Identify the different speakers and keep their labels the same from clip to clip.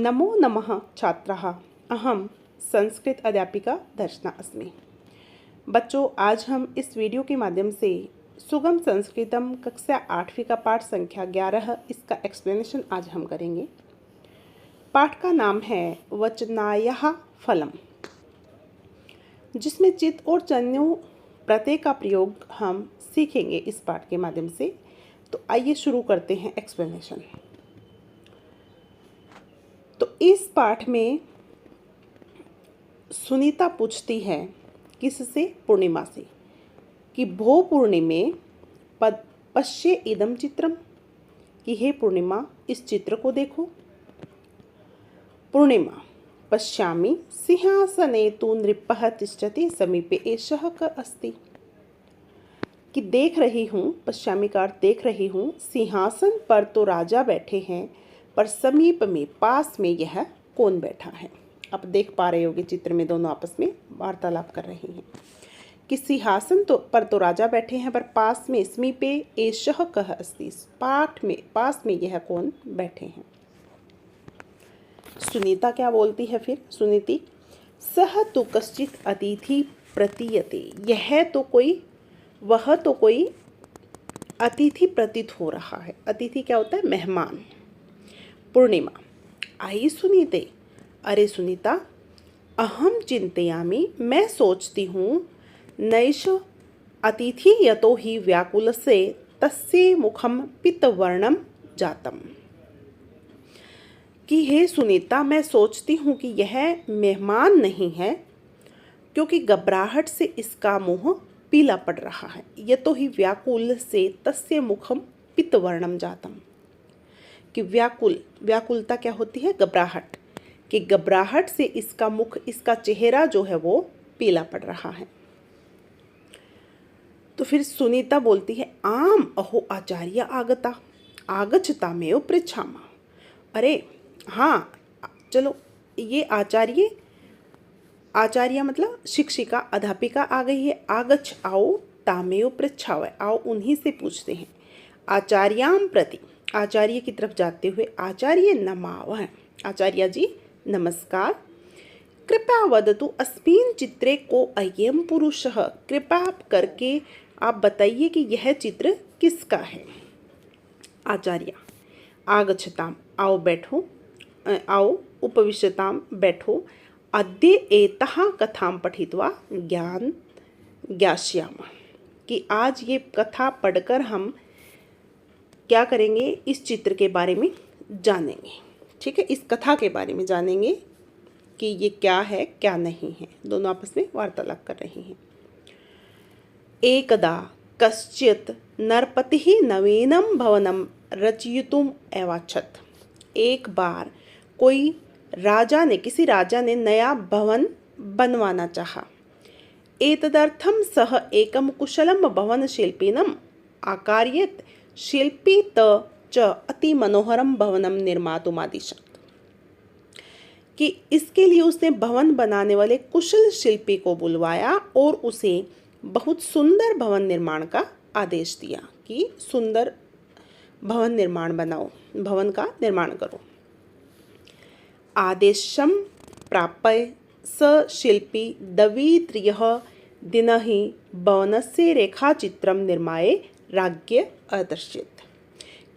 Speaker 1: नमो नमः छात्राः। अहम संस्कृत अध्यापिका दर्शना अस्मि। बच्चों, आज हम इस वीडियो के माध्यम से सुगम संस्कृतम कक्षा 8वीं का पाठ संख्या 11 इसका एक्सप्लेनेशन आज हम करेंगे। पाठ का नाम है वचनायः फलम, जिसमें चित और चन्यु प्रत्यय का प्रयोग हम सीखेंगे इस पाठ के माध्यम से। तो आइए शुरू करते हैं एक्सप्लेनेशन। तो इस पाठ में सुनीता पूछती है किससे? पूर्णिमा से, कि भो पूर्णिमे पश्ये इदम चित्रम, कि हे पूर्णिमा इस चित्र को देखो। पूर्णिमा पश्यामि सिंहासने तु नृपः तिष्ठति समीपे एषः क अस्ति, कि देख रही हूँ, पश्यामि का अर्थ देख रही हूँ, सिंहासन पर तो राजा बैठे हैं पर समीप में पास में यह कौन बैठा है। आप देख पा रहे होगे चित्र में दोनों आपस में वार्तालाप कर रहे हैं कि सिंहासन पर तो राजा बैठे हैं पर पास में समीपे एषः कः अस्ति, पास में यह कौन बैठे हैं। सुनीता क्या बोलती है फिर? सुनीति सह तु कश्चित् अतिथि प्रतीयते, वह तो कोई अतिथि प्रतीत हो रहा है। अतिथि क्या होता है? मेहमान। पूर्णिमा आई सुनीते, अरे सुनीता, अहम चिंतयामि, मैं सोचती हूँ, नैष अतिथि यतो ही व्याकुल से तस्य मुखम पीतवर्णम जातम, कि हे सुनीता, मैं सोचती हूँ कि यह मेहमान नहीं है क्योंकि घबराहट से इसका मुंह पीला पड़ रहा है। यतो ही व्याकुल से तस्य मुखम पीतवर्णम जातम, कि व्याकुलता क्या होती है? घबराहट, कि घबराहट से इसका मुख, इसका चेहरा जो है वो पीला पड़ रहा है। तो फिर सुनीता बोलती है आम अहो आचार्य आगता आगच्छता में पृच्छामा, अरे हाँ चलो, ये आचार्य मतलब शिक्षिका, अध्यापिका आ गई है। आगच्छ आओ, तामेव पृच्छावय, आओ उन्हीं से पूछते हैं। आचार्याम प्रति, आचार्य की तरफ जाते हुए, आचार्य नमावः, आचार्य जी नमस्कार। कृपया वदतु अस्मिन् चित्रे को अयं पुरुषः, कृपया करके आप बताइए कि यह चित्र किसका है। आचार्य आगच्छताम, आओ बैठो, आओ उपविशताम, बैठो। अद्य एतः कथां पठित्वा ज्ञास्यामः, कि आज ये कथा पढ़कर हम क्या करेंगे? इस चित्र के बारे में जानेंगे। ठीक है, इस कथा के बारे में जानेंगे कि ये क्या है क्या नहीं है। दोनों आपस में वार्तालाप कर रहे हैं। एकदा कश्चित् नरपतिः नवीनं भवनं रचयितुम् एवाच्छत्, एक बार किसी राजा ने नया भवन बनवाना चाहा। एतदर्थं सः एकं कुशलं भवनशिल्पिनम् आकारयत्, शिल्पी च अति मनोहरम भवनम निर्मातुमादिशत्, कि इसके लिए उसने भवन बनाने वाले कुशल शिल्पी को बुलवाया और उसे बहुत सुंदर भवन निर्माण का आदेश दिया कि सुंदर भवन निर्माण बनाओ, भवन का निर्माण करो। आदेशं प्राप्य स शिल्पी द्वित्रियः दिनः भवनस्य रेखाचित्रं निर्माय राज्ञ अदर्शित,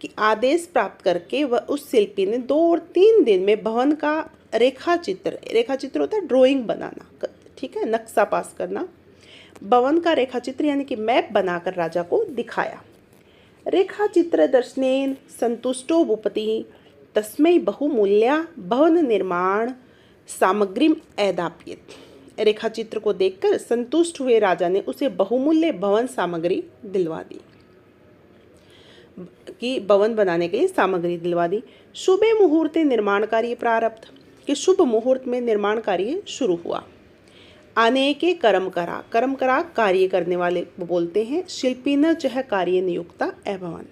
Speaker 1: कि आदेश प्राप्त करके वह उस शिल्पी ने 2 और 3 दिन में भवन का रेखाचित्र होता है ड्राइंग बनाना, ठीक है, नक्शा पास करना। भवन का रेखाचित्र यानी कि मैप बनाकर राजा को दिखाया। रेखाचित्र दर्शनेन संतुष्टो भूपतिः तस्मै बहुमूल्या भवन निर्माण सामग्रीम ऐदाप्येत, रेखाचित्र को देखकर संतुष्ट हुए राजा ने उसे बहुमूल्य भवन सामग्री दिलवा दी, कि भवन बनाने के लिए सामग्री दिलवा दी। शुभ मुहूर्ते निर्माण कार्य प्रारब्ध, कि शुभ मुहूर्त में निर्माण कार्य शुरू हुआ। अनेके कर्म करा कार्य करने वाले बोलते हैं। शिल्पी न चह कार्य नियुक्ता एवं,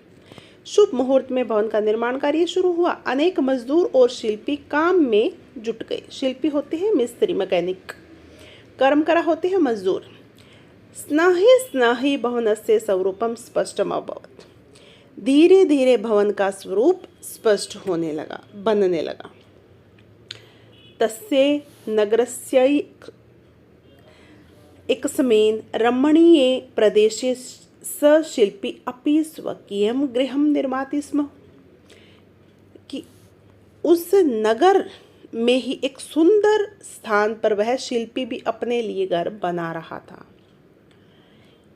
Speaker 1: शुभ मुहूर्त में भवन का निर्माण कार्य शुरू हुआ। अनेक मजदूर और शिल्पी काम में जुट गए। शिल्पी होते हैं मिस्त्री, मैकेनिक, कर्म करा होते हैं मजदूर। स्नाहि भवनस्य स्वरूपम स्पष्टम अभवत्, धीरे धीरे भवन का स्वरूप स्पष्ट होने लगा, बनने लगा। तस्य नगरस्य एकस्मिन् रमणीये प्रदेशे स शिल्पी अपि स्वकीयं गृहं निर्माति स्म। कि उस नगर में ही एक सुंदर स्थान पर वह शिल्पी भी अपने लिए घर बना रहा था।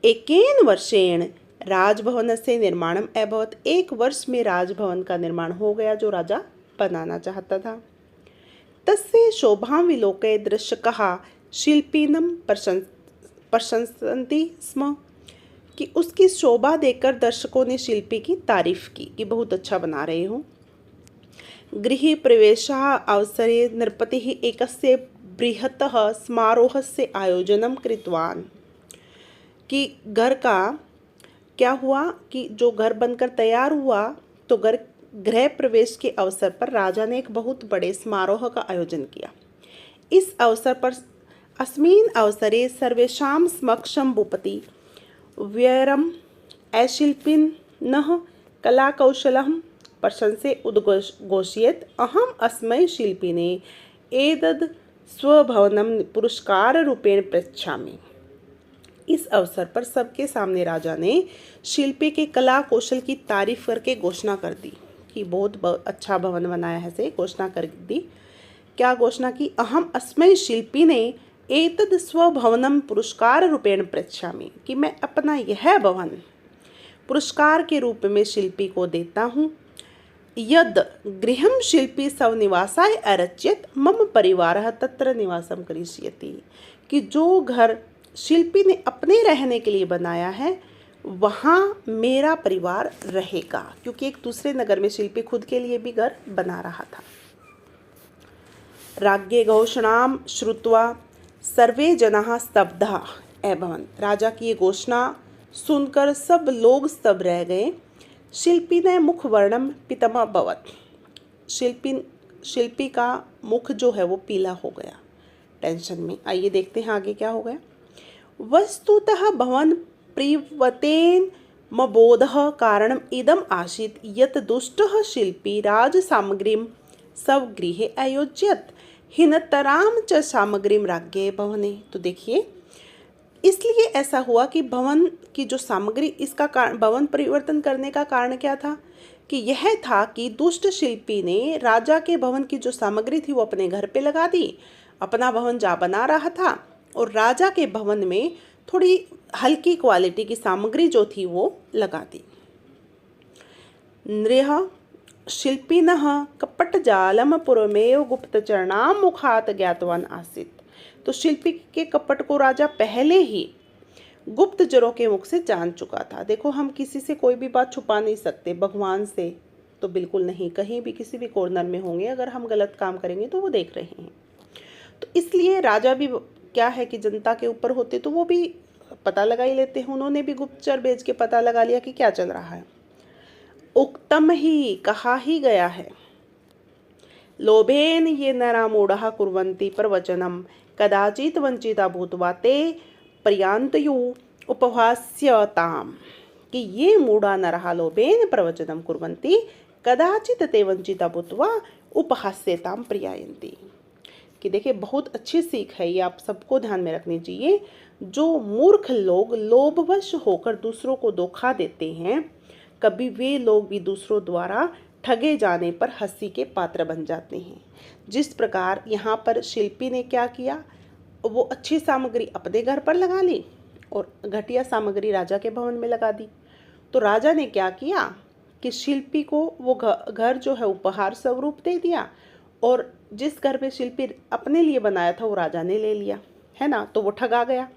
Speaker 1: एकेन वर्षेण राजभवनस्य निर्माणम् अभवत्। एक वर्ष में राजभवन का निर्माण हो गया जो राजा बनाना चाहता था। तस्य शोभां विलोक्य दर्शकाः शिल्पिनं प्रशंसन्ति स्म। कि उसकी शोभा देखकर दर्शकों ने शिल्पी की तारीफ की कि बहुत अच्छा बना रहे हो। गृहे प्रवेशः अवसरे नृपतिः एकस्य बृहतः समारोहस्य आयोजनं कृतवान्। कि घर का क्या हुआ कि जो घर बनकर तैयार हुआ तो गृह प्रवेश के अवसर पर राजा ने एक बहुत बड़े समारोह का आयोजन किया। इस अवसर पर अस्मिन् अवसरे सर्वेषां समक्षं भूपति व्यरम् अशिल्पिनः कलाकौशलं प्रशंसे उद्घोषयत्। अहम् अस्मै शिल्पिने एतद् स्वभवनं पुरस्काररूपेण पृच्छामि। इस अवसर पर सबके सामने राजा ने शिल्पी के कला कौशल की तारीफ करके घोषणा कर दी कि बहुत अच्छा भवन बनाया है से घोषणा कर दी। क्या घोषणा की? अहम अस्मै शिल्पिने एतद् स्वभवनं पुरस्कार रूपेण पृच्छामि। कि मैं अपना यह भवन पुरस्कार के रूप में शिल्पी को देता हूँ। यद गृहं शिल्पी स्वनिवासाय अरचयत् मम परिवारः तत्र निवासं करिष्यति। कि जो घर शिल्पी ने अपने रहने के लिए बनाया है वहाँ मेरा परिवार रहेगा, क्योंकि एक दूसरे नगर में शिल्पी खुद के लिए भी घर बना रहा था। राज्ञे घोषणां श्रुत्वा सर्वे जनाः स्तब्धाः अभवन्। राजा की ये घोषणा सुनकर सब लोग स्तब्ध रह गए। शिल्पी ने मुखवर्णं पीतम् अभवत्। शिल्पी का मुख जो है वो पीला हो गया टेंशन में। आइए देखते हैं आगे क्या हो गया। वस्तुतः भवन प्रीवतेन मबोधः कारणम् इदम् आसीत् यत् दुष्टः शिल्पी राजसामग्रीं स्वगृहे अयोज्यत हीनतरां च सामग्रीं राज्ञे भवने। तो देखिए इसलिए ऐसा हुआ कि भवन की जो सामग्री इसका कारण भवन परिवर्तन करने का कारण क्या था कि यह था कि दुष्ट शिल्पी ने राजा के भवन की जो सामग्री थी वो अपने घर पे लगा दी। अपना भवन जा बना रहा था और राजा के भवन में थोड़ी हल्की क्वालिटी की सामग्री जो थी वो लगा दी। नृह शिल्पिनः कपटजालं पूर्वमेव गुप्तचराणां मुखात् ज्ञातवान् आसीत्। तो शिल्पी के कपट को राजा पहले ही गुप्तचरों के मुख से जान चुका था। देखो हम किसी से कोई भी बात छुपा नहीं सकते, भगवान से तो बिल्कुल नहीं। कहीं भी किसी भी कॉर्नर में होंगे, अगर हम गलत काम करेंगे तो वो देख रहे हैं। तो इसलिए राजा भी क्या है कि जनता के ऊपर होते तो वो भी पता लगा ही लेते हैं। उन्होंने भी गुप्तचर भेज के पता लगा लिया कि क्या चल रहा है। उक्तम ही कहा ही गया है, लोभेन ये नरा मूढ़ः कुर्वन्ति प्रवचनम कदाचित वंचिता भूत्वा ते पर्यान्तयु उपहास्यताम। कि ये मूढ़ा नरः लोभेन प्रवचनम कुर्वन्ति कदाचित ते वंचिता भूत्वा उपहास्यताम पर्यायन्ति। कि देखिए बहुत अच्छी सीख है ये, आप सबको ध्यान में रखनी चाहिए। जो मूर्ख लोग लोभवश होकर दूसरों को धोखा देते हैं, कभी वे लोग भी दूसरों द्वारा ठगे जाने पर हंसी के पात्र बन जाते हैं। जिस प्रकार यहाँ पर शिल्पी ने क्या किया, वो अच्छी सामग्री अपने घर पर लगा ली और घटिया सामग्री राजा के भवन में लगा दी। तो राजा ने क्या किया कि शिल्पी को वो घर जो है उपहार स्वरूप दे दिया और जिस घर में शिल्पी अपने लिए बनाया था वो राजा ने ले लिया, है ना। तो वो ठगा गया।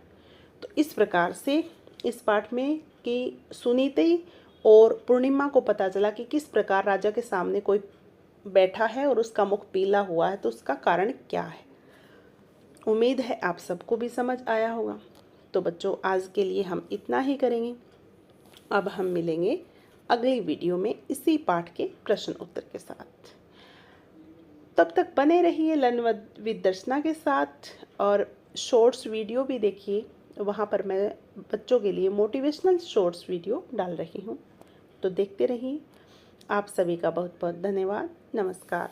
Speaker 1: तो इस प्रकार से इस पाठ में कि सुनीति और पूर्णिमा को पता चला कि किस प्रकार राजा के सामने कोई बैठा है और उसका मुख पीला हुआ है, तो उसका कारण क्या है। उम्मीद है आप सबको भी समझ आया होगा। तो बच्चों आज के लिए हम इतना ही करेंगे। अब हम मिलेंगे अगली वीडियो में इसी पाठ के प्रश्न उत्तर के साथ। तब तक बने रहिए लर्न विद दर्शना के साथ और शॉर्ट्स वीडियो भी देखिए। वहाँ पर मैं बच्चों के लिए मोटिवेशनल शॉर्ट्स वीडियो डाल रही हूँ, तो देखते रहिए। आप सभी का बहुत बहुत धन्यवाद। नमस्कार।